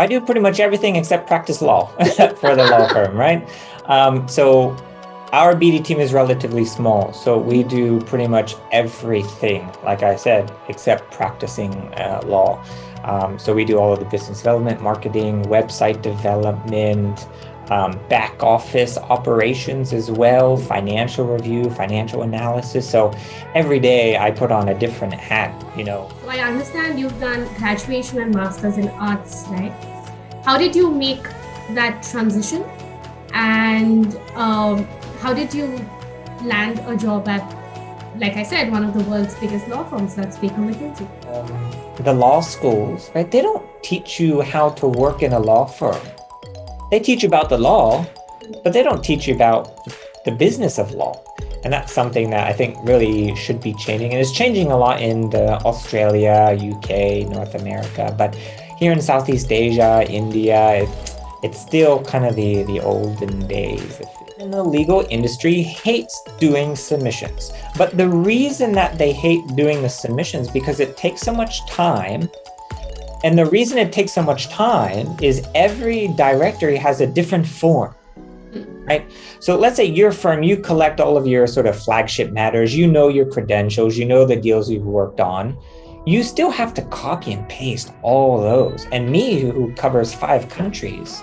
I do pretty much everything except practice law for the law firm, right? So our BD team is relatively small, so we do pretty much everything, like I said, except practicing law. So we do all of the business development, marketing, website development, back office operations as well, financial review, financial analysis. So every day I put on a different hat, So I understand you've done graduation and masters in arts, right? How did you make that transition? And how did you land a job at, like I said, one of the world's biggest law firms, that's Baker McKenzie? The law schools, right? They don't teach you how to work in a law firm. They teach you about the law, but they don't teach you about the business of law. And that's something that I think really should be changing. And it's changing a lot in Australia, UK, North America. But here in Southeast Asia, India, it's still kind of the olden days. And the legal industry hates doing submissions. But the reason that they hate doing the submissions because it takes so much time. And the reason it takes so much time is every directory has a different form, right? So let's say your firm, you collect all of your sort of flagship matters, you know your credentials, you know the deals you've worked on. You still have to copy and paste all those. And me, who covers 5 countries,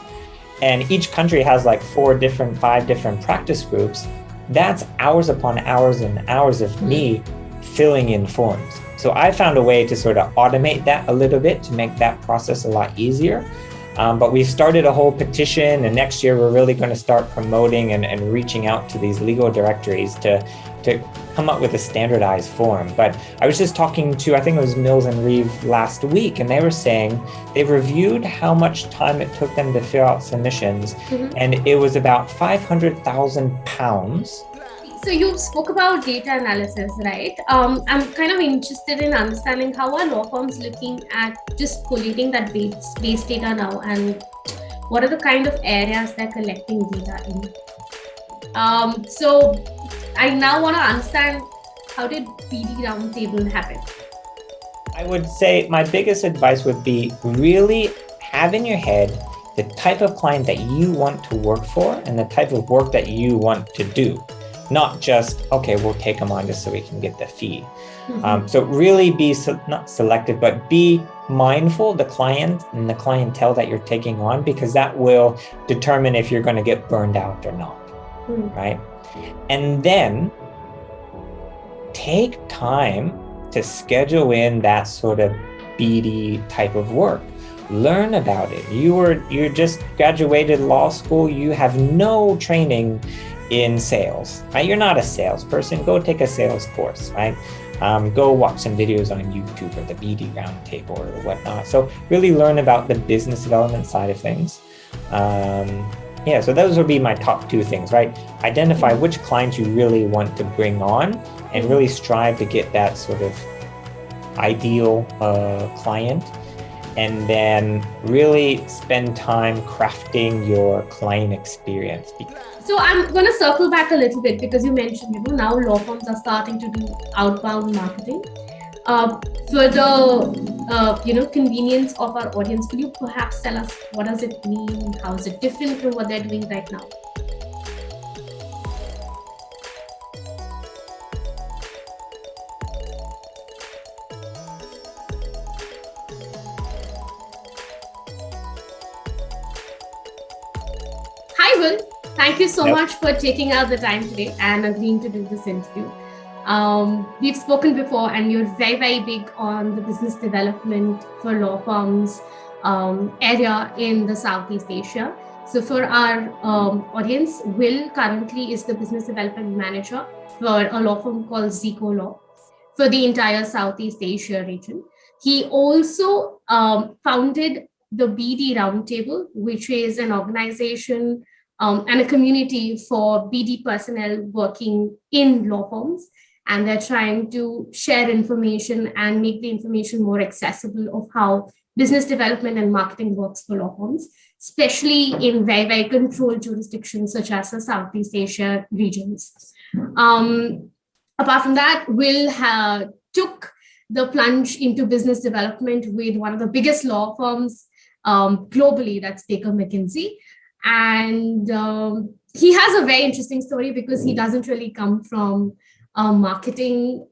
and each country has like 5 different practice groups, that's hours upon hours and hours of me filling in forms. So I found a way to sort of automate that a little bit to make that process a lot easier. But we've started a whole petition, and next year we're really going to start promoting and reaching out to these legal directories to come up with a standardized form. But I was just talking to, I think it was Mills and Reeve last week, and they were saying they reviewed how much time it took them to fill out submissions, and it was about £500,000. So you spoke about data analysis, right? I'm kind of interested in understanding how are law firms looking at just collating that base data now, and what are the kind of areas they're collecting data in. So I now want to understand, how did BD Roundtable happen? I would say my biggest advice would be really have in your head the type of client that you want to work for and the type of work that you want to do. Not just, okay, we'll take them on just so we can get the fee. So really be not selective, but be mindful of the client and the clientele that you're taking on, because that will determine if you're going to get burned out or not, right? And then take time to schedule in that sort of BD type of work. Learn about it. You just graduated law school. You have no training in sales, right? You're not a salesperson. Go take a sales course, right? Go watch some videos on YouTube or the BD Roundtable or whatnot. So really learn about the business development side of things. So those would be my top 2 things, right? Identify which clients you really want to bring on and really strive to get that sort of ideal client. And then really spend time crafting your client experience. So I'm going to circle back a little bit, because you mentioned, now law firms are starting to do outbound marketing. For the convenience of our audience, could you perhaps tell us what does it mean? How is it different from what they're doing right now? Hi, Will. Thank you so much for taking out the time today and agreeing to do this interview. We've spoken before, and you're very, very big on the business development for law firms area in the Southeast Asia. So for our audience, Will currently is the business development manager for a law firm called Zico Law for the entire Southeast Asia region. He also founded the BD Roundtable, which is an organization and a community for BD personnel working in law firms. And they're trying to share information and make the information more accessible of how business development and marketing works for law firms, especially in very, very controlled jurisdictions such as the Southeast Asia regions. Apart from that, Will took the plunge into business development with one of the biggest law firms globally. That's Baker McKenzie. And he has a very interesting story because he doesn't really come from a marketing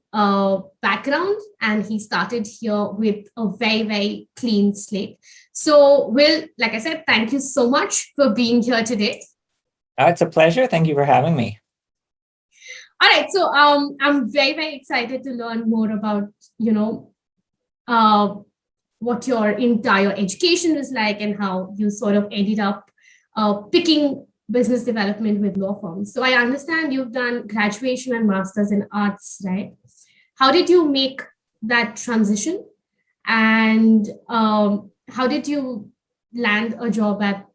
background, and he started here with a very, very clean slate. So, Will, like I said, thank you so much for being here today. It's a pleasure. Thank you for having me. All right, so I'm very, very excited to learn more about, what your entire education was like and how you sort of ended up picking business development with law firms. So I understand you've done graduation and master's in arts, right? How did you make that transition? And how did you land a job at,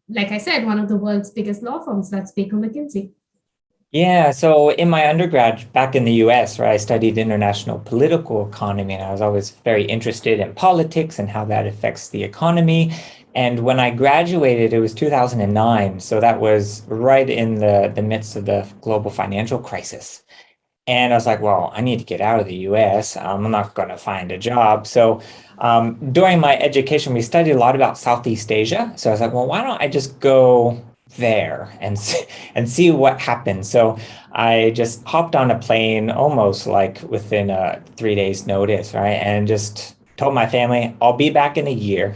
like I said, one of the world's biggest law firms, that's Baker McKenzie? Yeah, so in my undergrad back in the US, right, I studied international political economy, and I was always very interested in politics and how that affects the economy. And when I graduated, it was 2009. So that was right in the midst of the global financial crisis. And I was like, well, I need to get out of the US. I'm not going to find a job. So during my education, we studied a lot about Southeast Asia. So I was like, well, why don't I just go there and see what happens? So I just hopped on a plane almost like within 3 days notice, right? And just told my family, I'll be back in a year.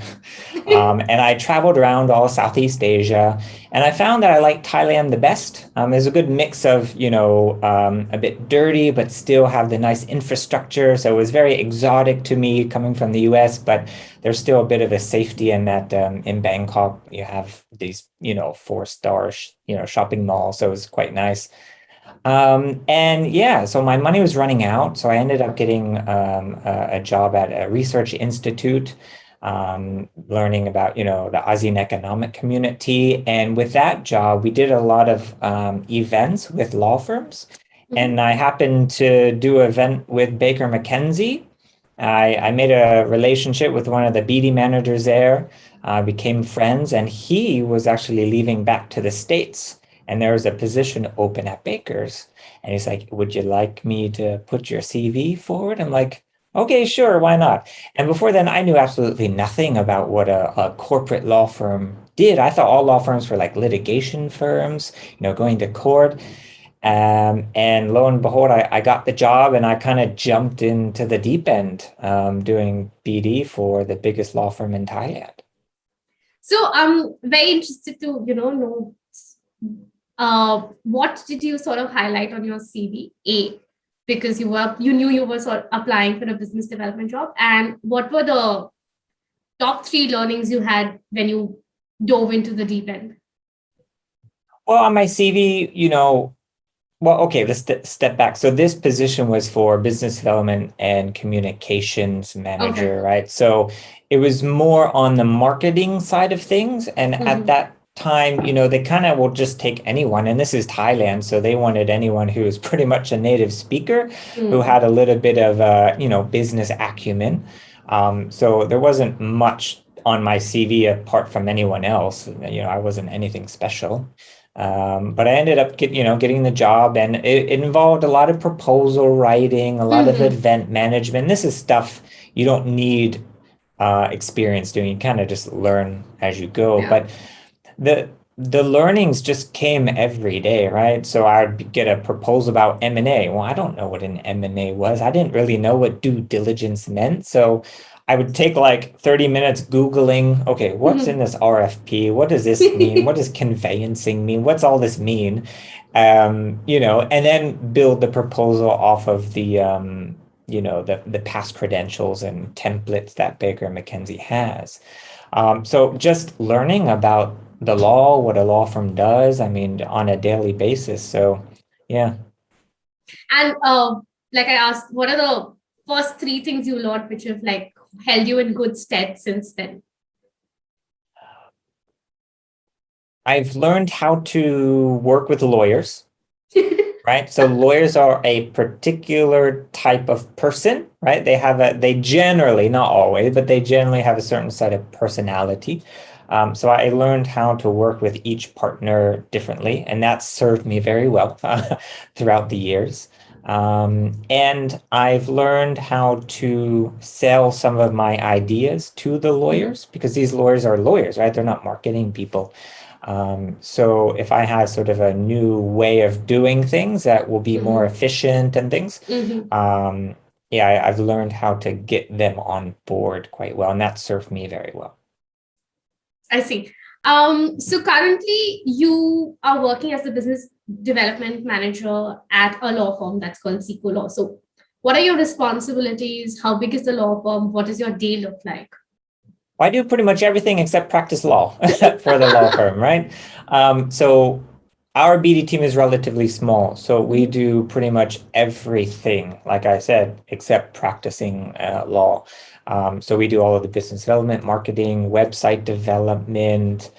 And I traveled around all Southeast Asia, and I found that I like Thailand the best. There's a good mix of, a bit dirty, but still have the nice infrastructure. So it was very exotic to me coming from the US, but there's still a bit of a safety in that in Bangkok, you have these, 4-star, shopping malls. So it was quite nice. And yeah, so my money was running out. So I ended up getting a job at a research institute, learning about, the ASEAN economic community. And with that job, we did a lot of events with law firms. And I happened to do an event with Baker McKenzie. I made a relationship with one of the BD managers there, became friends, and he was actually leaving back to the States. And there was a position open at Baker's. And he's like, would you like me to put your CV forward? I'm like, okay, sure, why not? And before then, I knew absolutely nothing about what a corporate law firm did. I thought all law firms were like litigation firms, going to court. And lo and behold, I got the job, and I kind of jumped into the deep end, doing BD for the biggest law firm in Thailand. So I'm very interested to, know what did you sort of highlight on your CV? Because you knew you were sort of applying for a business development job, and what were the top 3 learnings you had when you dove into the deep end? Well, on my CV, well, okay, let's step back. So this position was for business development and communications manager, right? So it was more on the marketing side of things. And at that time, they kind of will just take anyone. And this is Thailand. So they wanted anyone who was pretty much a native speaker, who had a little bit of, business acumen. So there wasn't much on my CV apart from anyone else. I wasn't anything special. But I ended up getting the job, and it involved a lot of proposal writing, a lot of event management. This is stuff you don't need experience doing. You kind of just learn as you go. Yeah. But the learnings just came every day, right? So I'd get a proposal about M&A. Well, I don't know what an M&A was. I didn't really know what due diligence meant. So I would take like 30 minutes Googling, okay, what's in this RFP? What does this mean? What does conveyancing mean? What's all this mean? And then build the proposal off of the the past credentials and templates that Baker McKenzie has. So just learning about the law, what a law firm does, I mean, on a daily basis. So yeah. And like I asked, what are the first 3 things you learned which have like held you in good stead since then? I've learned how to work with lawyers, right? So lawyers are a particular type of person, right? They generally, not always, but they generally have a certain set of personality. So I learned how to work with each partner differently, and that served me very well throughout the years. And I've learned how to sell some of my ideas to the lawyers because these lawyers are lawyers, right? They're not marketing people. So if I have sort of a new way of doing things that will be more efficient and things, yeah, I've learned how to get them on board quite well, and that served me very well. I see. So currently you are working as the business development manager at a law firm that's called Zico Law. So what are your responsibilities? How big is the law firm? What does your day look like? I do pretty much everything except practice law for the law firm, right? So our BD team is relatively small, so we do pretty much everything, like I said, except practicing law. So we do all of the business development, marketing, website development,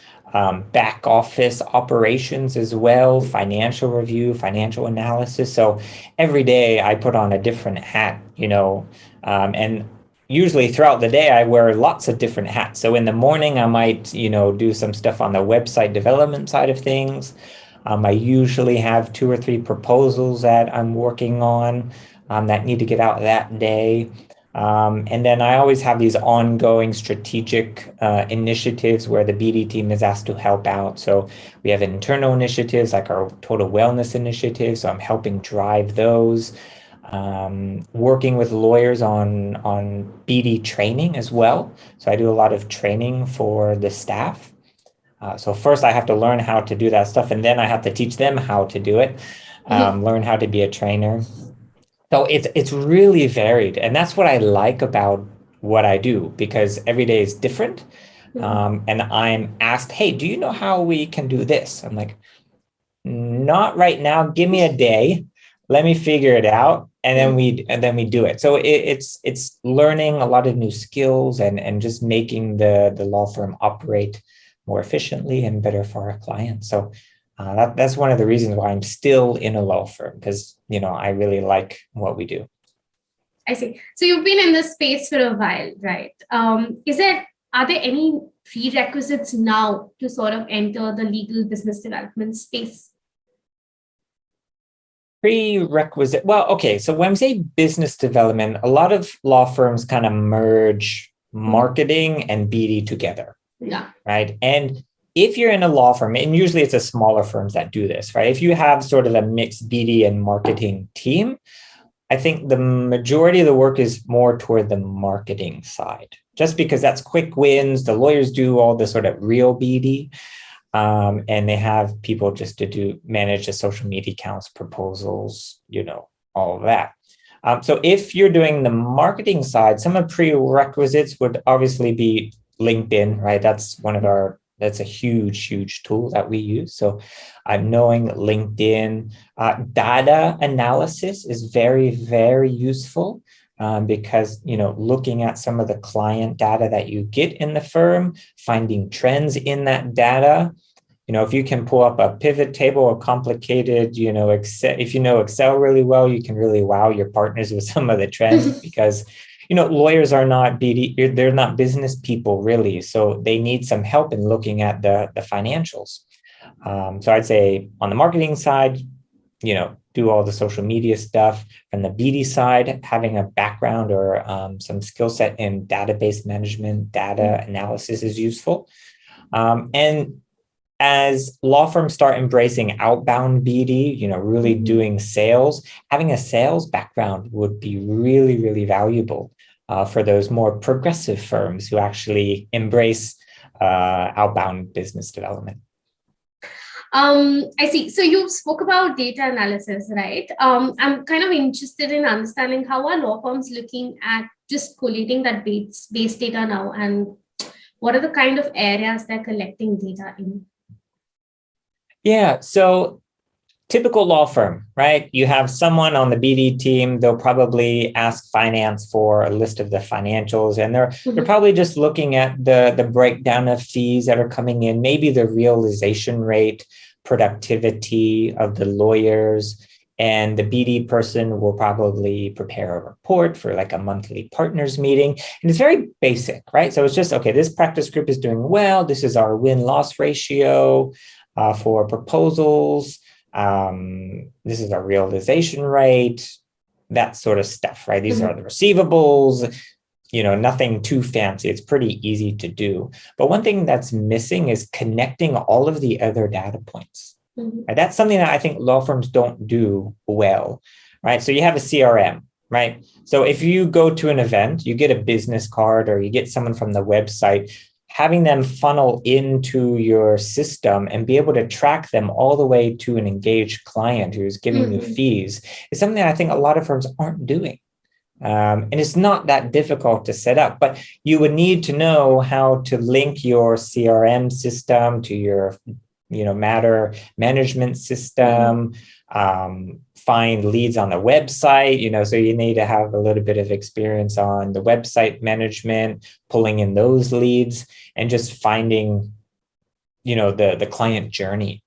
back office operations as well, financial review, financial analysis. So every day I put on a different hat, and usually throughout the day, I wear lots of different hats. So in the morning, I might, do some stuff on the website development side of things. I usually have 2 or 3 proposals that I'm working on that need to get out that day. And then I always have these ongoing strategic initiatives where the BD team is asked to help out. So we have internal initiatives like our total wellness initiative. So I'm helping drive those. Working with lawyers on BD training as well. So I do a lot of training for the staff. So first I have to learn how to do that stuff, and then I have to teach them how to do it, learn how to be a trainer. So it's really varied, and that's what I like about what I do, because every day is different. And I'm asked, hey, do you know how we can do this? I'm like, not right now. Give me a day. Let me figure it out. And then we do it. So it's learning a lot of new skills and just making the law firm operate more efficiently and better for our clients. So that's one of the reasons why I'm still in a law firm, because I really like what we do. I see. So you've been in this space for a while, right? Are there any prerequisites now to sort of enter the legal business development space? Prerequisite. Well, okay. So when we say business development, a lot of law firms kind of merge marketing and BD together. Yeah. Right. And if you're in a law firm, and usually it's a smaller firms that do this, right? If you have sort of a mixed BD and marketing team, I think the majority of the work is more toward the marketing side, just because that's quick wins. The lawyers do all the sort of real BD. And they have people just to manage the social media accounts, proposals, all of that. So if you're doing the marketing side, some of the prerequisites would obviously be LinkedIn, right? That's a huge, huge tool that we use. So knowing LinkedIn, data analysis is very, very useful. Because, looking at some of the client data that you get in the firm, finding trends in that data. If you can pull up a pivot table or complicated, Excel, if you know Excel really well, you can really wow your partners with some of the trends because, lawyers are not BD, they're not business people really. So they need some help in looking at the financials. So I'd say on the marketing side, do all the social media stuff. From the BD side, having a background or some skill set in database management, data analysis is useful. And as law firms start embracing outbound BD, really doing sales, having a sales background would be really, really valuable for those more progressive firms who actually embrace outbound business development. I see. So you spoke about data analysis, right? I'm kind of interested in understanding how are law firms looking at just collating that base data now, and what are the kind of areas they're collecting data in? Yeah, so typical law firm, right? You have someone on the BD team, they'll probably ask finance for a list of the financials, and they're probably just looking at the breakdown of fees that are coming in, maybe the realization rate, productivity of the lawyers, and the BD person will probably prepare a report for like a monthly partners meeting. And it's very basic, right? So it's just, okay, this practice group is doing well. This is our win-loss ratio for proposals. This is a realization rate, that sort of stuff, right? These Mhm. are the receivables, nothing too fancy. It's pretty easy to do. But one thing that's missing is connecting all of the other data points. Mhm. Right? That's something that I think law firms don't do well, right? So you have a CRM, right? So if you go to an event, you get a business card or you get someone from the website, having them funnel into your system and be able to track them all the way to an engaged client who's giving you Mhm. fees is something that I think a lot of firms aren't doing. And it's not that difficult to set up, but you would need to know how to link your CRM system to your matter management system, find leads on the website, so you need to have a little bit of experience on the website management, pulling in those leads and just finding, the client journey.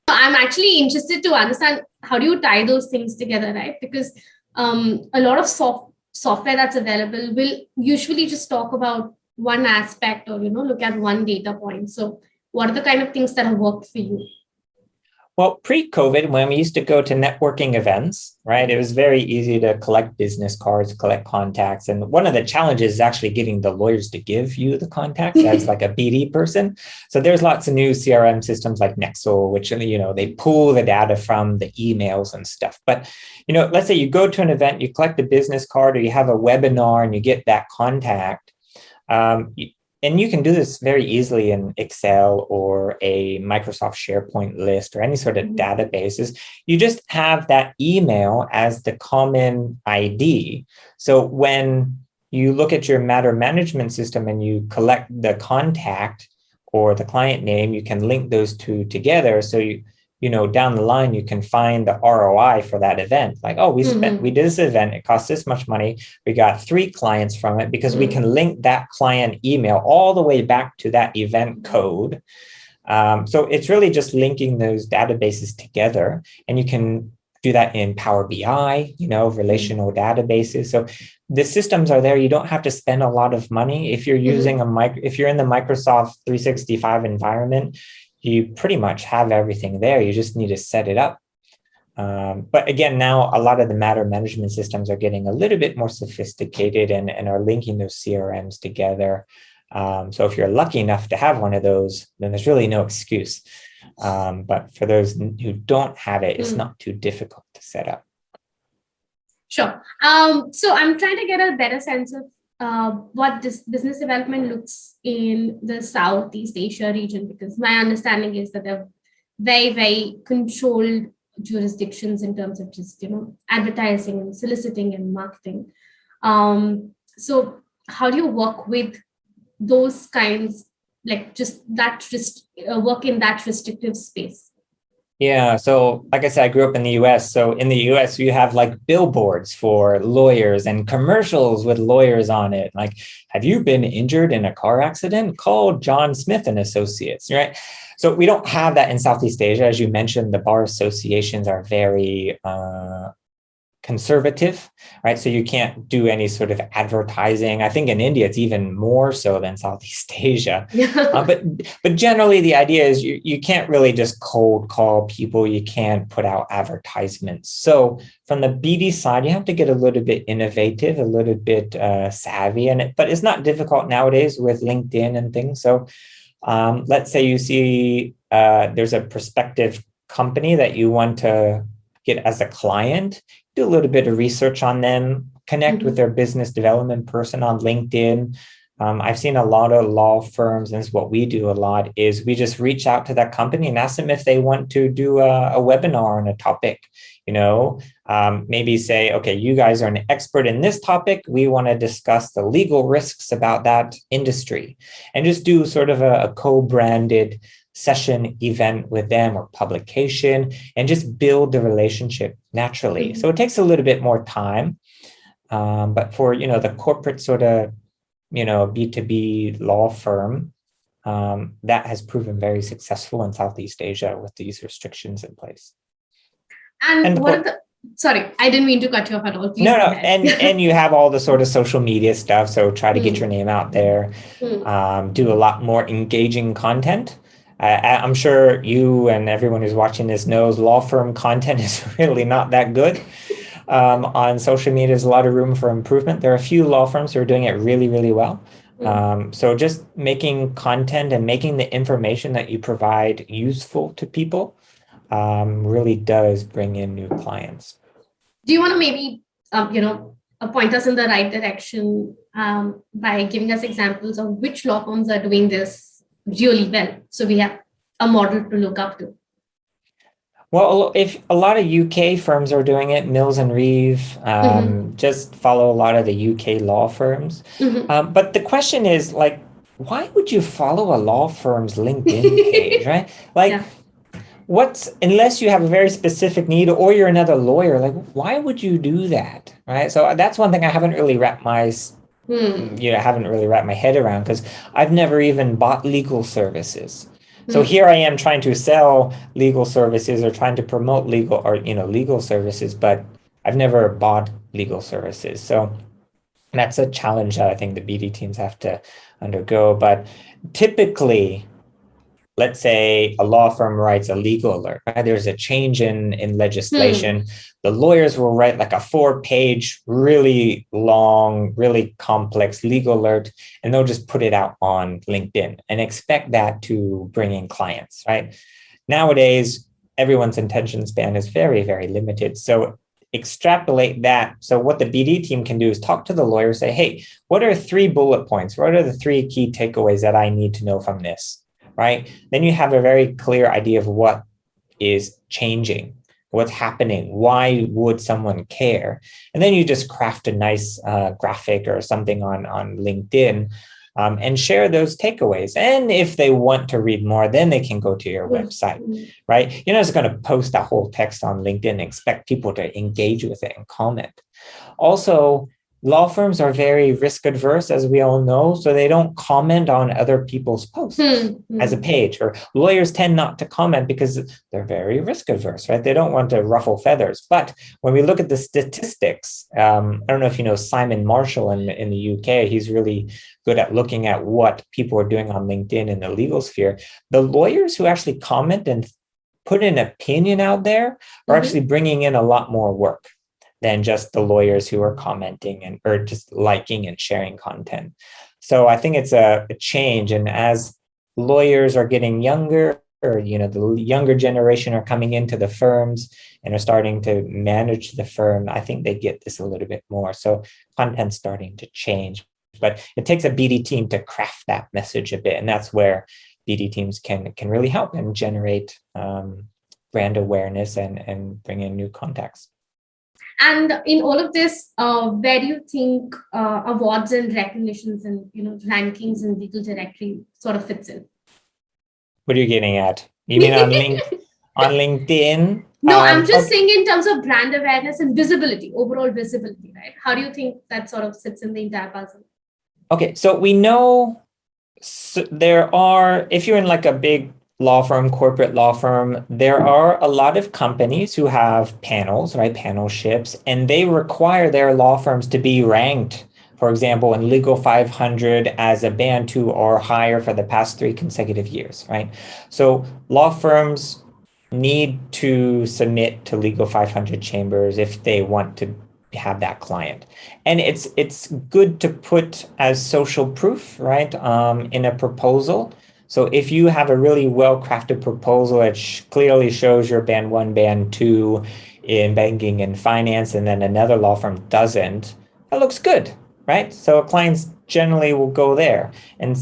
I'm actually interested to understand how do you tie those things together, right? Because a lot of software that's available will usually just talk about one aspect or look at one data point. So what are the kind of things that have worked for you? Well, pre-COVID, when we used to go to networking events, right, it was very easy to collect business cards, collect contacts. And one of the challenges is actually getting the lawyers to give you the contacts as like a BD person. So there's lots of new CRM systems like Nexel, which, they pull the data from the emails and stuff. But, let's say you go to an event, you collect a business card or you have a webinar and you get that contact. And you can do this very easily in Excel or a Microsoft SharePoint list or any sort of databases. You just have that email as the common ID. So when you look at your matter management system and you collect the contact or the client name, you can link those two together. So down the line, you can find the ROI for that event. Like, oh, we did this event. It cost this much money. We got 3 clients from it because we can link that client email all the way back to that event code. So it's really just linking those databases together, and you can do that in Power BI, relational databases. So the systems are there. You don't have to spend a lot of money. If you're using if you're in the Microsoft 365 environment, you pretty much have everything there. You just need to set it up. But again, now a lot of the matter management systems are getting a little bit more sophisticated and are linking those CRMs together. So if you're lucky enough to have one of those, then there's really no excuse. But for those who don't have it, it's not too difficult to set up. Sure. So I'm trying to get a better sense of what this business development looks in the Southeast Asia region, because my understanding is that they're very, very controlled jurisdictions in terms of just, advertising and soliciting and marketing. So how do you work with those kinds, like just that work in that restrictive space? Yeah. So like I said, I grew up in the US. So in the US, you have like billboards for lawyers and commercials with lawyers on it. Like, have you been injured in a car accident? Call John Smith and Associates, right? So we don't have that in Southeast Asia. As you mentioned, the bar associations are very conservative, right? So you can't do any sort of advertising. I think in India, it's even more so than Southeast Asia. But generally, the idea is you can't really just cold call people. You can't put out advertisements. So from the BD side, you have to get a little bit innovative, a little bit savvy in it. But it's not difficult nowadays with LinkedIn and things. So let's say you see there's a prospective company that you want to get as a client. Do a little bit of research on them, connect with their business development person on LinkedIn. I've seen a lot of law firms, and this is what we do a lot, is we just reach out to that company and ask them if they want to do a webinar on a topic. Maybe say, okay, you guys are an expert in this topic. We want to discuss the legal risks about that industry, and just do sort of a co-branded session event with them or publication, and just build the relationship naturally. So it takes a little bit more time. But for, the corporate sort of, B2B law firm, that has proven very successful in Southeast Asia with these restrictions in place. And what are the, sorry, I didn't mean to cut you off at all. Please no, and you have all the sort of social media stuff. So try to get your name out there, do a lot more engaging content. I'm sure you and everyone who's watching this knows law firm content is really not that good. On social media, there's a lot of room for improvement. There are a few law firms who are doing it really, really well. So just making content and making the information that you provide useful to people really does bring in new clients. Do you want to maybe, point us in the right direction by giving us examples of which law firms are doing this really well? So we have a model to look up to. Well, if a lot of UK firms are doing it, Mills and Reeve, just follow a lot of the UK law firms. But the question is, like, why would you follow a law firm's LinkedIn page, right? Like, unless you have a very specific need or you're another lawyer, like, why would you do that, right? So that's one thing I haven't really wrapped my head around, because I've never even bought legal services. So here I am trying to sell legal services or trying to promote legal services, but I've never bought legal services. So that's a challenge that I think the BD teams have to undergo. But typically, let's say a law firm writes a legal alert, right? There's a change in legislation. The lawyers will write like a 4-page, really long, really complex legal alert, and they'll just put it out on LinkedIn and expect that to bring in clients, right? Nowadays, everyone's attention span is very, very limited. So extrapolate that. So what the BD team can do is talk to the lawyer, say, hey, what are 3 bullet points? What are the 3 key takeaways that I need to know from this? Right? Then you have a very clear idea of what is changing, what's happening, why would someone care? And then you just craft a nice graphic or something on LinkedIn and share those takeaways. And if they want to read more, then they can go to your website, right? You're not just going to post that whole text on LinkedIn and expect people to engage with it and comment. Also, law firms are very risk adverse, as we all know, so they don't comment on other people's posts as a page, or lawyers tend not to comment because they're very risk adverse, right? They don't want to ruffle feathers. But when we look at the statistics, I don't know if you know Simon Marshall in the UK, he's really good at looking at what people are doing on LinkedIn in the legal sphere. The lawyers who actually comment and put an opinion out there are actually bringing in a lot more work than just the lawyers who are commenting or just liking and sharing content. So I think it's a change. And as lawyers are getting younger, or the younger generation are coming into the firms and are starting to manage the firm, I think they get this a little bit more. So content's starting to change. But it takes a BD team to craft that message a bit. And that's where BD teams can really help and generate brand awareness and bring in new contacts. And in all of this, where do you think awards and recognitions and rankings in legal directory sort of fits in? What are you getting at? You mean on LinkedIn? No, I'm just saying in terms of brand awareness and visibility, overall visibility, right? How do you think that sort of sits in the entire puzzle? Okay, so we know there are, if you're in like a big law firm, corporate law firm, there are a lot of companies who have panels, right? Panelships, and they require their law firms to be ranked, for example, in Legal 500 as a band 2 or higher for the past 3 consecutive years, right? So law firms need to submit to Legal 500 chambers if they want to have that client. And it's good to put as social proof, right? In a proposal. So if you have a really well-crafted proposal that clearly shows your band 1, band 2 in banking and finance, and then another law firm doesn't, that looks good, right? So clients generally will go there. And,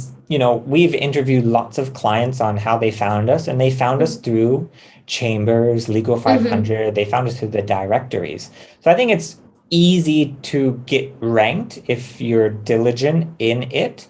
we've interviewed lots of clients on how they found us, and they found us through chambers, Legal 500, they found us through the directories. So I think it's easy to get ranked if you're diligent in it.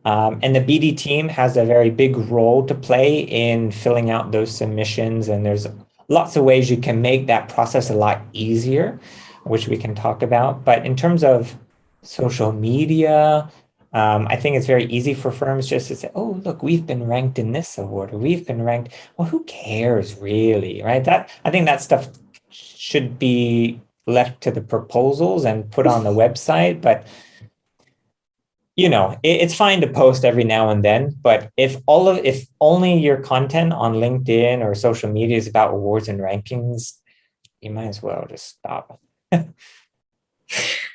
And the BD team has a very big role to play in filling out those submissions. And there's lots of ways you can make that process a lot easier, which we can talk about. But in terms of social media, I think it's very easy for firms just to say, oh, look, we've been ranked in this award, or we've been ranked. Well, who cares really, right? I think that stuff should be left to the proposals and put on the website. But it's fine to post every now and then, but if only your content on LinkedIn or social media is about awards and rankings, you might as well just stop.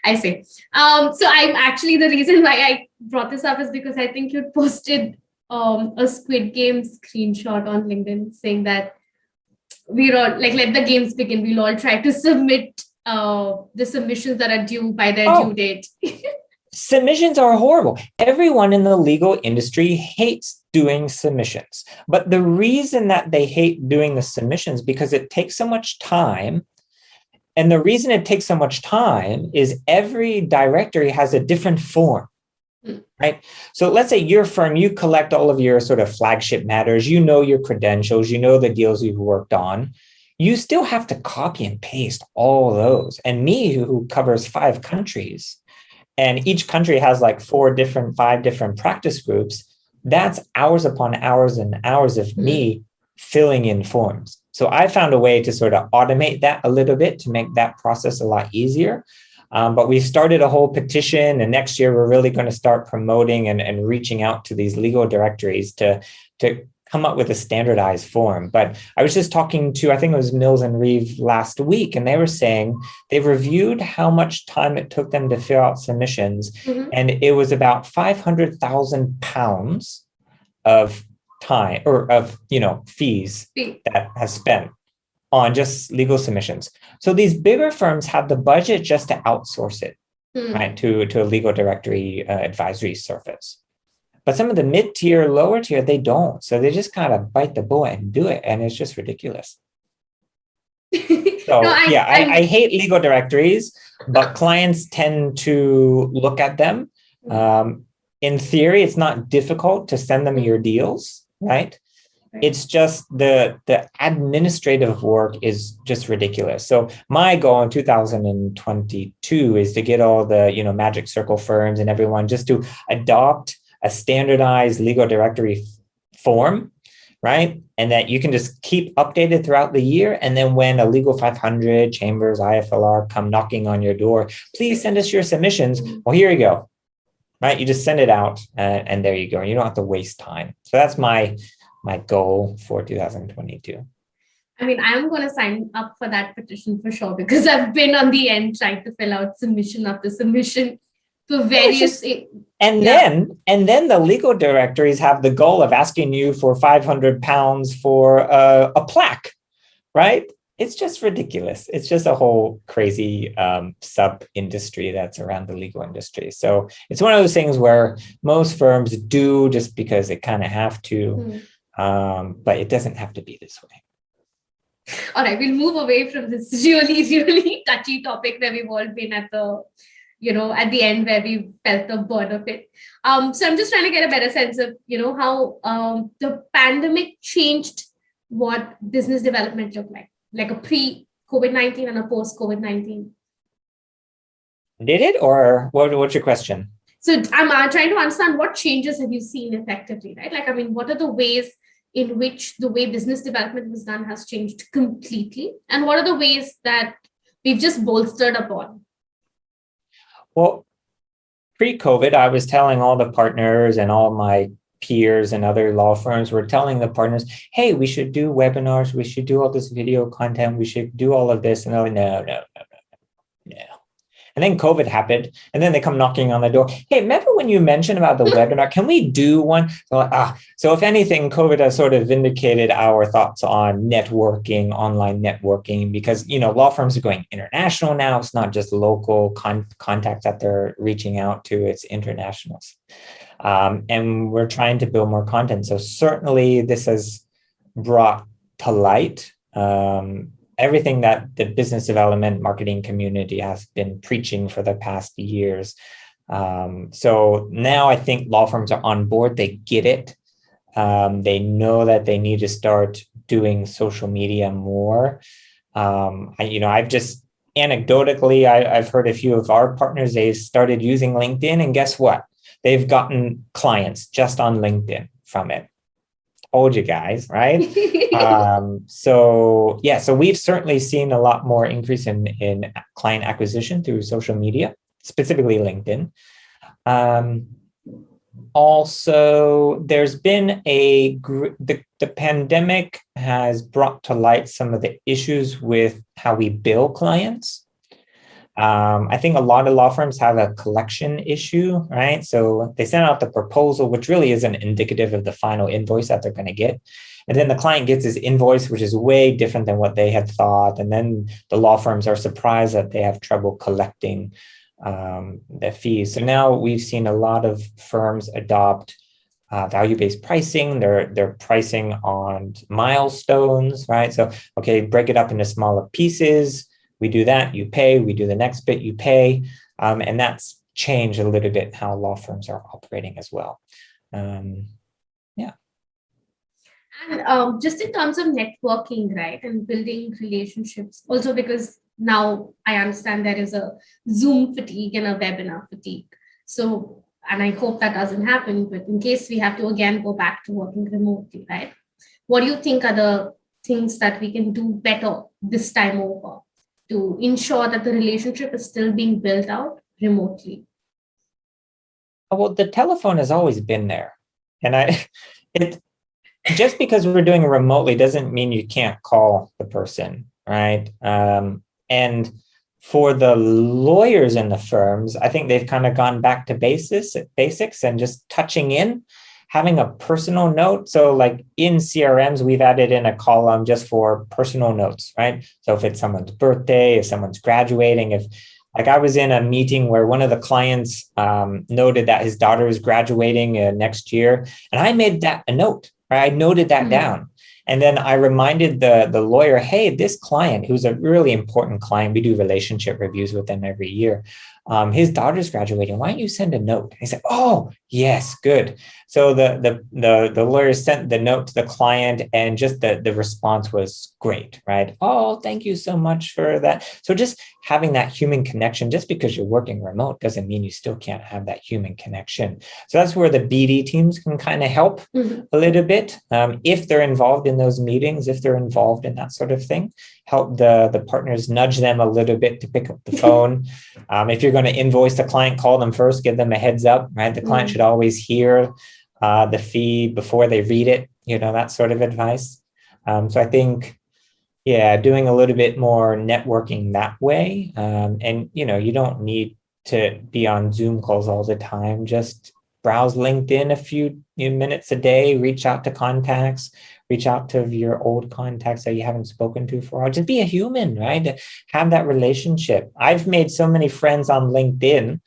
I see. So I'm actually, the reason why I brought this up is because I think you posted a Squid Game screenshot on LinkedIn saying that we're all like, let the games begin. We'll all try to submit the submissions that are due by their due date. Submissions are horrible. Everyone in the legal industry hates doing submissions. But the reason that they hate doing the submissions because it takes so much time. And the reason it takes so much time is every directory has a different form, right? So let's say your firm, you collect all of your sort of flagship matters, your credentials, the deals you've worked on. You still have to copy and paste all those. And me, who covers 5 countries, and each country has like 5 different practice groups, that's hours upon hours and hours of me filling in forms. So I found a way to sort of automate that a little bit to make that process a lot easier. But we've started a whole petition, and next year we're really going to start promoting and reaching out to these legal directories to come up with a standardized form. But I was just talking to, I think it was Mills and Reeve last week, and they were saying they've reviewed how much time it took them to fill out submissions. And it was about 500,000 pounds of time or of, fees that have spent on just legal submissions. So these bigger firms have the budget just to outsource it, right, to a legal directory advisory service. But some of the mid-tier, lower tier, they don't. So they just kind of bite the bullet and do it. And it's just ridiculous. So I hate legal directories, but clients tend to look at them. In theory, it's not difficult to send them your deals, right? It's just the administrative work is just ridiculous. So my goal in 2022 is to get all the, Magic Circle firms and everyone just to adopt a standardized legal directory form, right? And that you can just keep updated throughout the year. And then when a Legal 500, Chambers, IFLR come knocking on your door, please send us your submissions. Well, here you go, right? You just send it out and there you go. You don't have to waste time. So that's my goal for 2022. I mean, I'm going to sign up for that petition for sure, because I've been on the end trying to fill out submission after submission for various. Then the legal directories have the goal of asking you for 500 pounds for a plaque, right? It's just ridiculous. It's just a whole crazy sub industry that's around the legal industry. So it's one of those things where most firms do just because they kind of have to, but it doesn't have to be this way. All right, we'll move away from this really, really touchy topic where we've all been at the at the end where we felt the burn of it. So I'm just trying to get a better sense of, how the pandemic changed what business development looked like a pre-COVID-19 and a post-COVID-19. Did it, or what's your question? So I'm trying to understand what changes have you seen effectively, right? Like, I mean, what are the ways in which the way business development was done has changed completely? And what are the ways that we've just bolstered upon? Well, pre-COVID, I was telling all the partners and all my peers and other law firms were telling the partners, hey, we should do webinars. We should do all this video content. We should do all of this. And they're like, no. And then COVID happened. And then they come knocking on the door. Hey, remember when you mentioned about the webinar? Can we do one? So if anything, COVID has sort of vindicated our thoughts on networking, online networking, because, law firms are going international now. It's not just local contacts that they're reaching out to, it's internationals. And we're trying to build more content. So certainly this has brought to light everything that the business development marketing community has been preaching for the past years. So now I think law firms are on board. They get it. They know that they need to start doing social media more. I've just anecdotally, I've heard a few of our partners, they've started using LinkedIn, and guess what? They've gotten clients just on LinkedIn from it. Told you guys, right? So we've certainly seen a lot more increase in client acquisition through social media, specifically LinkedIn. Also, there's been the pandemic has brought to light some of the issues with how we bill clients. I think a lot of law firms have a collection issue, right? So they send out the proposal, which really isn't indicative of the final invoice that they're going to get. And then the client gets his invoice, which is way different than what they had thought. And then the law firms are surprised that they have trouble collecting the fees. So now we've seen a lot of firms adopt value-based pricing. They're pricing on milestones, right? So, okay, break it up into smaller pieces. We do that, you pay. We do the next bit, you pay. And that's changed a little bit how law firms are operating as well. Yeah. And just in terms of networking, right, and building relationships, also because now I understand there is a Zoom fatigue and a webinar fatigue. So, and I hope that doesn't happen, but in case we have to again go back to working remotely, right? What do you think are the things that we can do better this time over to ensure that the relationship is still being built out remotely? Well, the telephone has always been there. And just because we're doing it remotely doesn't mean you can't call the person, right? And for the lawyers in the firms, I think they've kind of gone back to basics and just touching in, having a personal note. So like in CRMs, we've added in a column just for personal notes, right? So if it's someone's birthday, if someone's graduating, like I was in a meeting where one of the clients noted that his daughter is graduating next year. And I made that a note, right? I noted that down. And then I reminded the lawyer, hey, this client, who's a really important client, we do relationship reviews with them every year. His daughter's graduating. Why don't you send a note? And he said, oh, yes, good. So the lawyer sent the note to the client, and just the response was great, right? Oh, thank you so much for that. So just having that human connection, just because you're working remote doesn't mean you still can't have that human connection. So that's where the BD teams can kind of help a little bit. If they're involved in those meetings, if they're involved in that sort of thing, help the partners, nudge them a little bit to pick up the phone. If you're going to invoice the client, call them first, give them a heads up, right? The client should always hear the fee before they read it, that sort of advice. So I think, yeah, doing a little bit more networking that way. And, you don't need to be on Zoom calls all the time. Just browse LinkedIn a few minutes a day, reach out to contacts, reach out to your old contacts that you haven't spoken to for a while. Just be a human, right? Have that relationship. I've made so many friends on LinkedIn,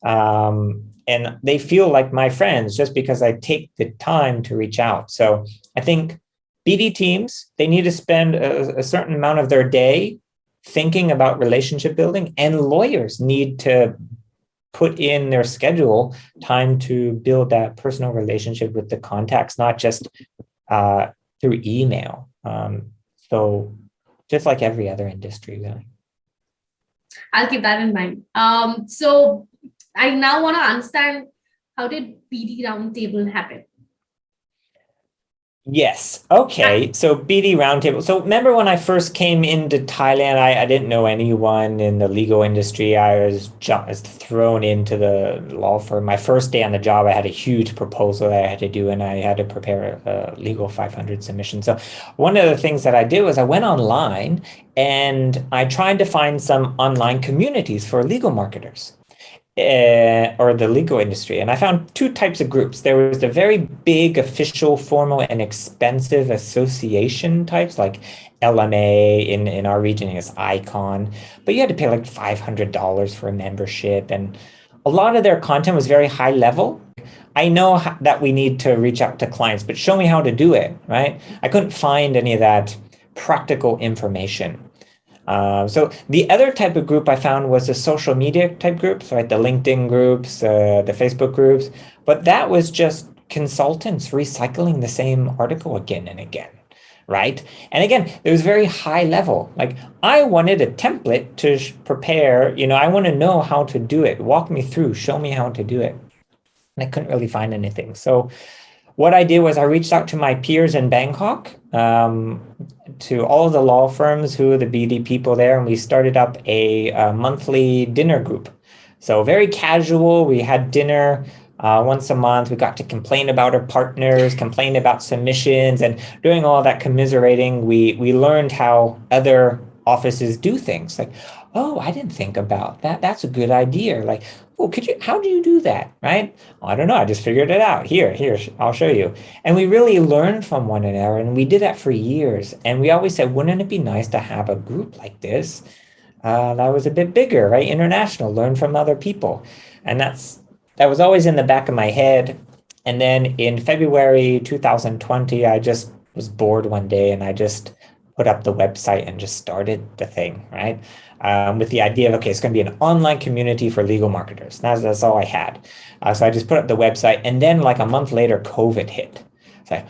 and they feel like my friends just because I take the time to reach out. So I think BD teams, they need to spend a certain amount of their day thinking about relationship building, and lawyers need to put in their schedule time to build that personal relationship with the contacts, not just through email. So just like every other industry, really. I'll keep that in mind. So I now want to understand, how did BD Roundtable happen? Yes. Okay. So BD Roundtable. So remember when I first came into Thailand, I didn't know anyone in the legal industry. I was thrown into the law firm. My first day on the job, I had a huge proposal that I had to do, and I had to prepare a legal 500 submission. So one of the things that I did was I went online and I tried to find some online communities for legal marketers. Or the legal industry. And I found two types of groups. There was the very big, official, formal, and expensive association types, like LMA in our region is Icon, but you had to pay like $500 for a membership. And a lot of their content was very high level. I know that we need to reach out to clients, but show me how to do it, right? I couldn't find any of that practical information. So the other type of group I found was the social media type groups, right? The LinkedIn groups, the Facebook groups, but that was just consultants recycling the same article again and again, right? And again, it was very high level. Like I wanted a template to prepare, I want to know how to do it. Walk me through, show me how to do it. And I couldn't really find anything. So what I did was I reached out to my peers in Bangkok, to all of the law firms who are the BD people there, and we started up a monthly dinner group. So very casual. We had dinner Once a month, we got to complain about our partners, complain about submissions, and doing all that commiserating, we learned how other offices do things. Like, oh, I didn't think about that. That's a good idea. Like, oh, how do you do that? Right? "Oh, I don't know. I just figured it out. Here, I'll show you." And we really learned from one another, and we did that for years. And we always said, wouldn't it be nice to have a group like this that was a bit bigger, right? International, learn from other people. And that was always in the back of my head. And then in February 2020, I just was bored one day and I just put up the website and just started the thing, right? With the idea of, okay, it's going to be an online community for legal marketers. That's all I had. So I just put up the website. And then like a month later, COVID hit. It's like,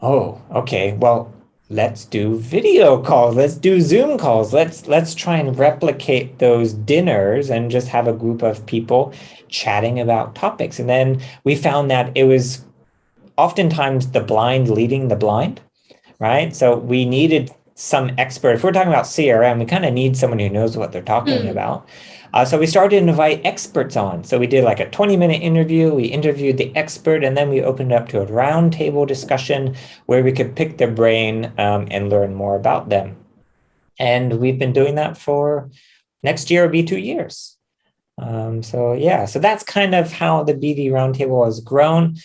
oh, okay, well, let's do video calls. Let's do Zoom calls. Let's try and replicate those dinners and just have a group of people chatting about topics. And then we found that it was oftentimes the blind leading the blind, right? So we needed some expert. If we're talking about CRM, we kind of need someone who knows what they're talking about. So we started to invite experts on. So we did like a 20-minute interview. We interviewed the expert, and then we opened up to a roundtable discussion where we could pick their brain and learn more about them. And we've been doing that for next year will be 2 years. So that's kind of how the BD Roundtable has grown.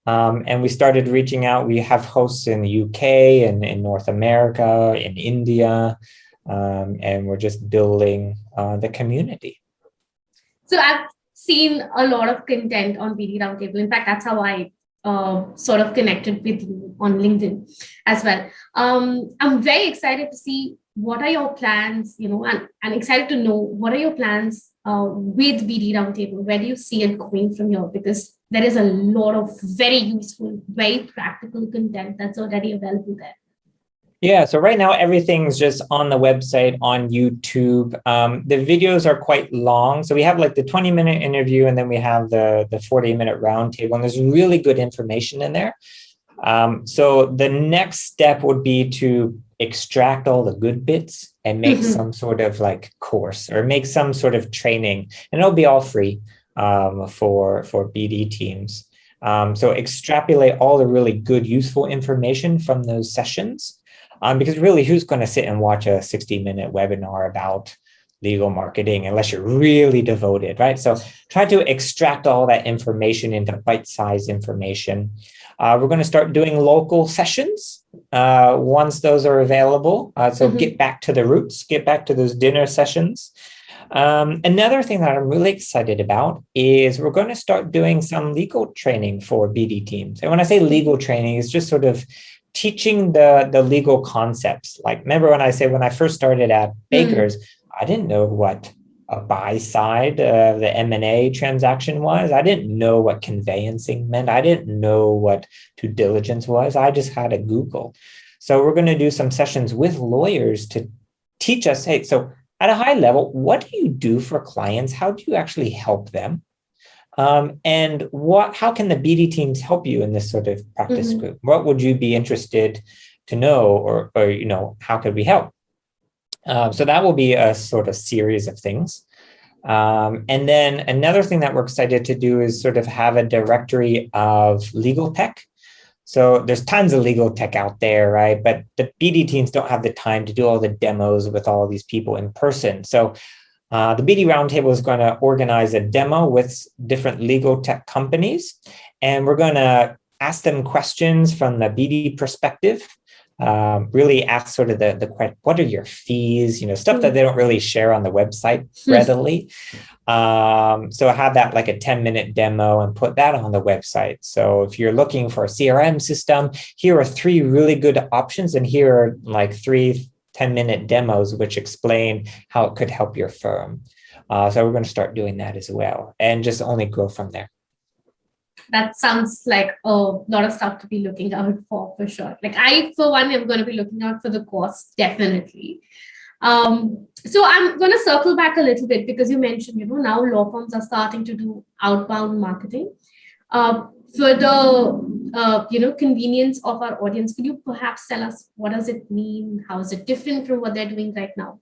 And we started reaching out. We have hosts in the UK and in North America, in India, and we're just building the community. So I've seen a lot of content on BD Roundtable. In fact, that's how I sort of connected with you on LinkedIn as well. I'm very excited to see what are your plans, and excited to know what are your plans with BD Roundtable. Where do you see it going from here? Because there is a lot of very useful, very practical content that's already available there. Yeah, so right now everything's just on the website, on YouTube. The videos are quite long. So we have like the 20-minute interview, and then we have the 40-minute roundtable, and there's really good information in there. So the next step would be to extract all the good bits and make some sort of like course or make some sort of training, and it'll be all free for BD teams. So extrapolate all the really good, useful information from those sessions. Because really, who's going to sit and watch a 60-minute webinar about legal marketing unless you're really devoted, right? So try to extract all that information into bite-sized information. We're going to start doing local sessions once those are available. So get back to the roots, get back to those dinner sessions. Another thing that I'm really excited about is we're going to start doing some legal training for BD teams. And when I say legal training, it's just sort of teaching the legal concepts. Like, remember when I first started at Baker's, I didn't know what a buy side the M&A transaction was. I didn't know what conveyancing meant. I didn't know what due diligence was. I just had to Google. So we're going to do some sessions with lawyers to teach us, hey, so at a high level, what do you do for clients? How do you actually help them? And how can the BD teams help you in this sort of practice group? What would you be interested to know, or how could we help? So that will be a sort of series of things. And then another thing that we're excited to do is sort of have a directory of legal tech. So there's tons of legal tech out there, right? But the BD teams don't have the time to do all the demos with all these people in person. So the BD Roundtable is going to organize a demo with different legal tech companies, and we're going to ask them questions from the BD perspective. Really ask sort of the what are your fees, stuff that they don't really share on the website readily. So have that like a 10-minute demo and put that on the website. So if you're looking for a CRM system, here are 3 really good options, and here are like 3 10-minute demos which explain how it could help your firm. So we're going to start doing that as well, and just only grow from there. That sounds like a lot of stuff to be looking out for sure. Like I, for one, am going to be looking out for the course, definitely. So I'm going to circle back a little bit because you mentioned, now law firms are starting to do outbound marketing. For the, convenience of our audience, could you perhaps tell us what does it mean? How is it different from what they're doing right now?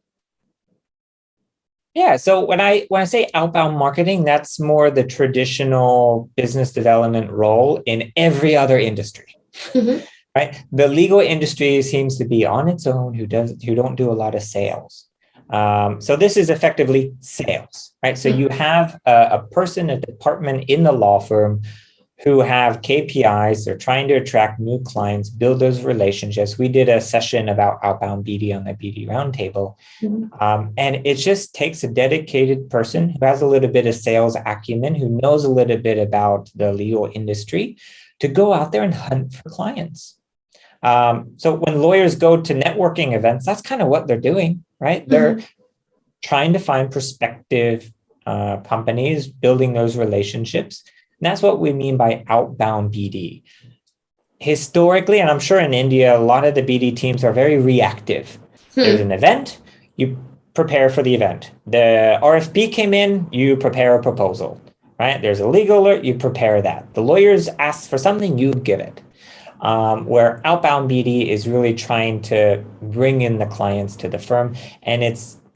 Yeah. So when I say outbound marketing, that's more the traditional business development role in every other industry. Mm-hmm. Right? The legal industry seems to be on its own, who don't do a lot of sales. So this is effectively sales, right? So you have a person, a department in the law firm who have KPIs. They're trying to attract new clients, build those relationships. We did a session about outbound BD on the BD Roundtable. And it just takes a dedicated person who has a little bit of sales acumen, who knows a little bit about the legal industry, to go out there and hunt for clients. So when lawyers go to networking events, that's kind of what they're doing, right? They're trying to find prospective companies, building those relationships. And that's what we mean by outbound BD. Historically, and I'm sure in India, a lot of the BD teams are very reactive. There's an event, you prepare for the event. The RFP came in, you prepare a proposal, right? There's a legal alert, you prepare that. The lawyers ask for something, you give it. Where outbound BD is really trying to bring in the clients to the firm. And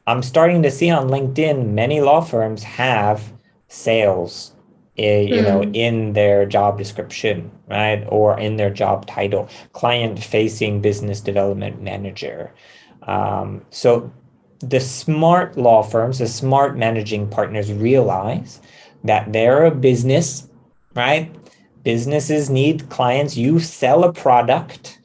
I'm starting to see on LinkedIn, many law firms have sales, in their job description, right? Or in their job title, client-facing business development manager. So the smart law firms, the smart managing partners realize that they're a business, right? Businesses need clients. You sell a product,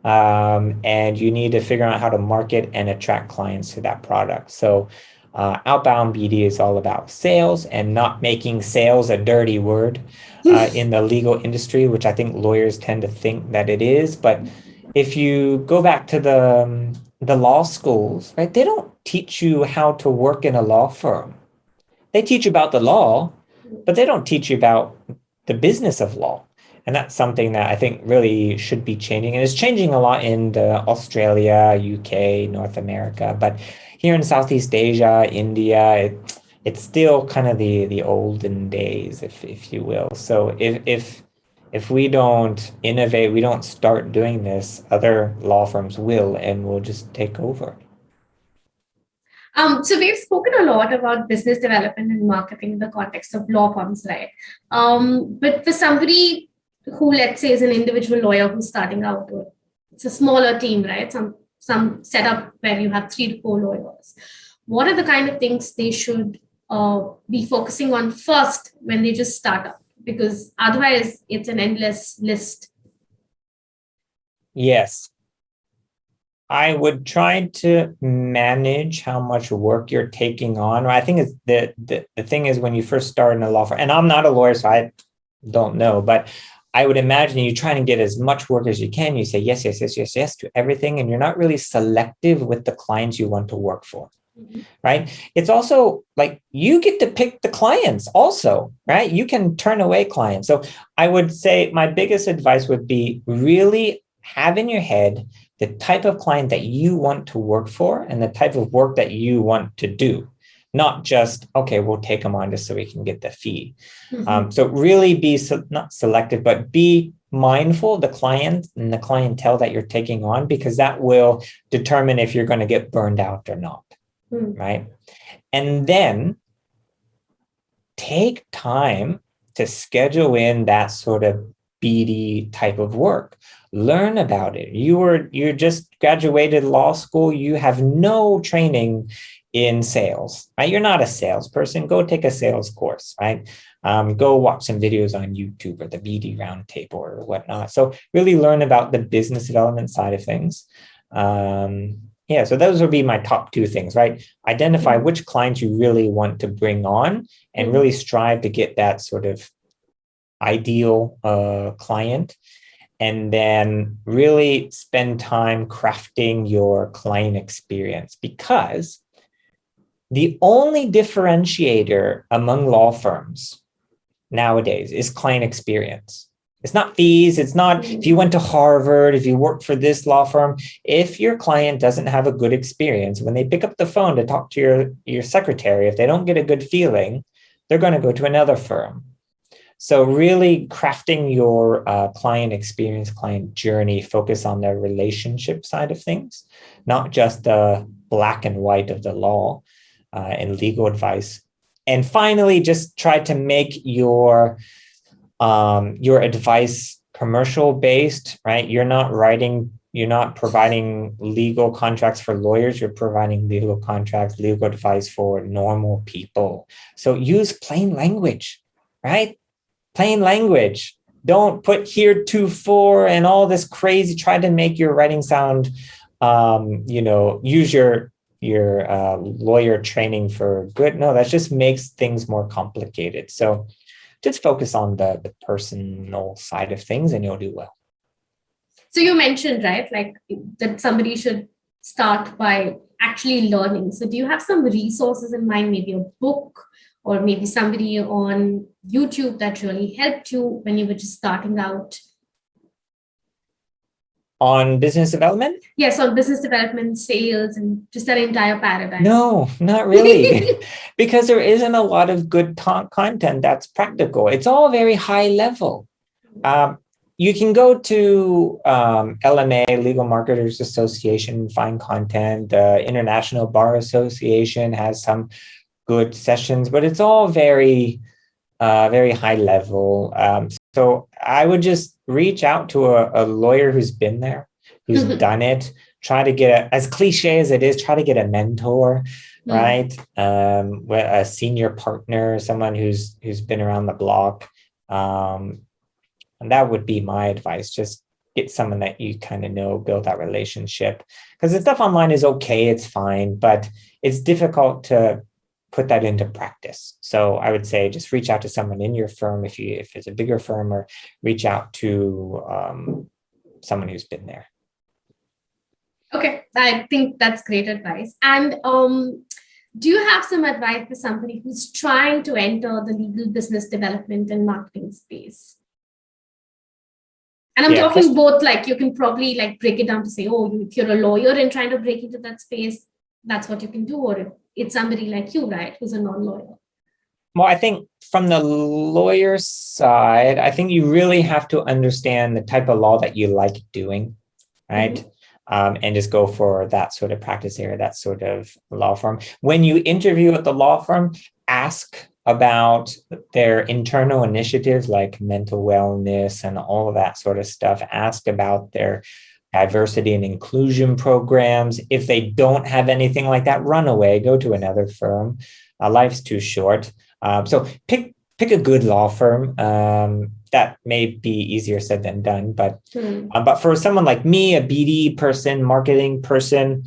and you need to figure out how to market and attract clients to that product. So outbound BD is all about sales and not making sales a dirty word in the legal industry, which I think lawyers tend to think that it is. But if you go back to the law schools, right, they don't teach you how to work in a law firm. They teach you about the law, but they don't teach you about the business of law. And that's something that I think really should be changing. And it's changing a lot in Australia, UK, North America. But here in Southeast Asia, India, it's still kind of the olden days, if you will. So if we don't innovate, we don't start doing this, other law firms will, and will just take over. So we've spoken a lot about business development and marketing in the context of law firms, right? But for somebody who, let's say, is an individual lawyer who's starting out, or it's a smaller team, right? Some setup where you have 3 to 4 lawyers. What are the kind of things they should be focusing on first when they just start up? Because otherwise, it's an endless list. Yes. I would try to manage how much work you're taking on. I think it's the thing is, when you first start in a law firm, and I'm not a lawyer, so I don't know, but I would imagine you trying to get as much work as you can. You say yes, yes, yes, yes, yes to everything, and you're not really selective with the clients you want to work for. Right? It's also like you get to pick the clients also, right? You can turn away clients. So I would say my biggest advice would be really have in your head the type of client that you want to work for and the type of work that you want to do. Not just, okay, we'll take them on just so we can get the fee. So really be not selective, but be mindful of the client and the clientele that you're taking on, because that will determine if you're going to get burned out or not. Right? And then take time to schedule in that sort of BD type of work. Learn about it. You just graduated law school. You have no training in sales, right? You're not a salesperson. Go take a sales course, right? Go watch some videos on YouTube or the BD Roundtable or whatnot. So really learn about the business development side of things. So those would be my top 2 things, right? Identify which clients you really want to bring on and really strive to get that sort of ideal client. And then really spend time crafting your client experience, because the only differentiator among law firms nowadays is client experience. It's not fees. It's not if you went to Harvard, if you worked for this law firm. If your client doesn't have a good experience, when they pick up the phone to talk to your secretary, if they don't get a good feeling, they're going to go to another firm. So really crafting your client experience, client journey, focus on the relationship side of things, not just the black and white of the law. and legal advice. And finally, just try to make your advice commercial based, right? You're not providing legal contracts for lawyers. You're providing legal contracts, legal advice for normal people. So use plain language, right? Plain language. Don't put heretofore and all this crazy. Try to make your writing sound, use your lawyer training for good. No, that just makes things more complicated. So just focus on the personal side of things and you'll do well. So you mentioned, right, like that somebody should start by actually learning. So do you have some resources in mind, maybe a book or maybe somebody on YouTube that really helped you when you were just starting out? On business development? Yes, on business development, sales, and just that entire paradigm. No, not really. Because there isn't a lot of good content that's practical. It's all very high level. You can go to LMA, Legal Marketers Association, find content. The International Bar Association has some good sessions, but it's all very, very high level. So I would just reach out to a lawyer who's been there, who's done it. Try to get as cliche as it is, try to get a mentor, right? A senior partner, someone who's been around the block. And that would be my advice. Just get someone that you kind of know, build that relationship. Because the stuff online is okay, it's fine, but it's difficult to put that into practice. So I would say just reach out to someone in your firm if it's a bigger firm, or reach out to someone who's been there. Okay, I think that's great advice. And do you have some advice for somebody who's trying to enter the legal business development and marketing space? And I'm talking both, like you can probably like break it down to say, oh, if you're a lawyer and trying to break into that space, that's what you can do. Or if it's somebody like you, right, who's a non-lawyer. Well, I think from the lawyer side, I think you really have to understand the type of law that you like doing, right? And just go for that sort of practice area, that sort of law firm. When you interview at the law firm, ask about their internal initiatives like mental wellness and all of that sort of stuff. Ask about their diversity and inclusion programs. If they don't have anything like that, run away, go to another firm. Life's too short. So pick a good law firm. That may be easier said than done, but for someone like me, a BD person, marketing person,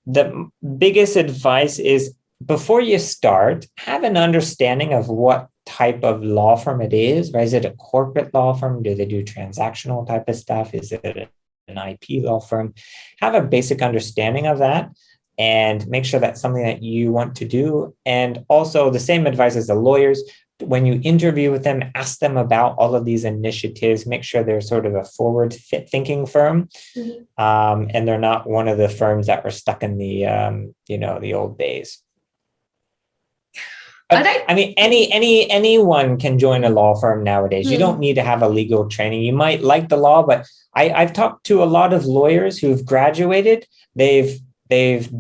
the biggest advice is before you start, have an understanding of what type of law firm it is, right? Is it a corporate law firm? Do they do transactional type of stuff? Is it an IP law firm? Have a basic understanding of that and make sure that's something that you want to do. And also the same advice as the lawyers, when you interview with them, ask them about all of these initiatives, make sure they're sort of a forward thinking firm. And they're not one of the firms that were stuck in the, the old days. I mean, anyone can join a law firm nowadays. You don't need to have a legal training. You might like the law, but I've talked to a lot of lawyers who've graduated. They've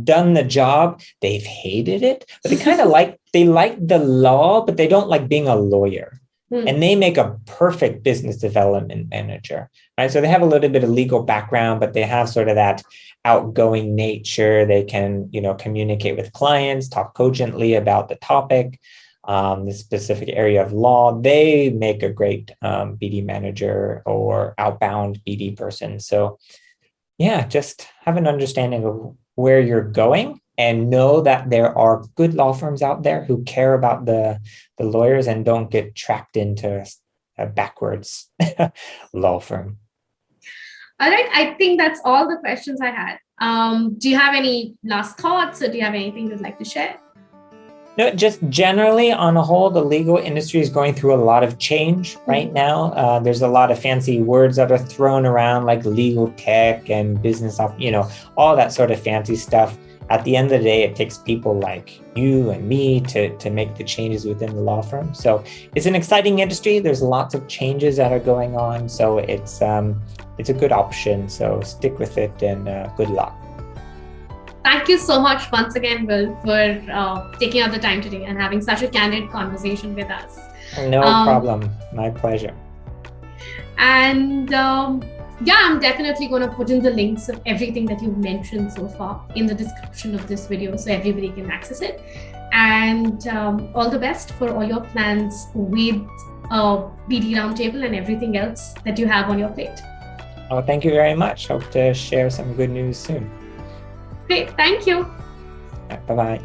done the job. They've hated it, but they kind of like the law, but they don't like being a lawyer. And they make a perfect business development manager, right? So they have a little bit of legal background, but they have sort of that outgoing nature. They can, communicate with clients, talk cogently about the topic, the specific area of law. They make a great BD manager or outbound BD person. So yeah, just have an understanding of where you're going and know that there are good law firms out there who care about the lawyers and don't get trapped into a backwards law firm. All right. I think that's all the questions I had. Do you have any last thoughts or do you have anything you'd like to share? No, just generally on a whole, the legal industry is going through a lot of change right now. There's a lot of fancy words that are thrown around like legal tech and business, all that sort of fancy stuff. At the end of the day, it takes people like you and me to make the changes within the law firm. So it's an exciting industry. There's lots of changes that are going on. So it's a good option. So stick with it and good luck. Thank you so much once again, Will, for taking out the time today and having such a candid conversation with us. No problem. My pleasure. And yeah, I'm definitely going to put in the links of everything that you've mentioned so far in the description of this video so everybody can access it. And all the best for all your plans with BD Roundtable and everything else that you have on your plate. Oh, thank you very much. Hope to share some good news soon. Great. Thank you. Bye-bye.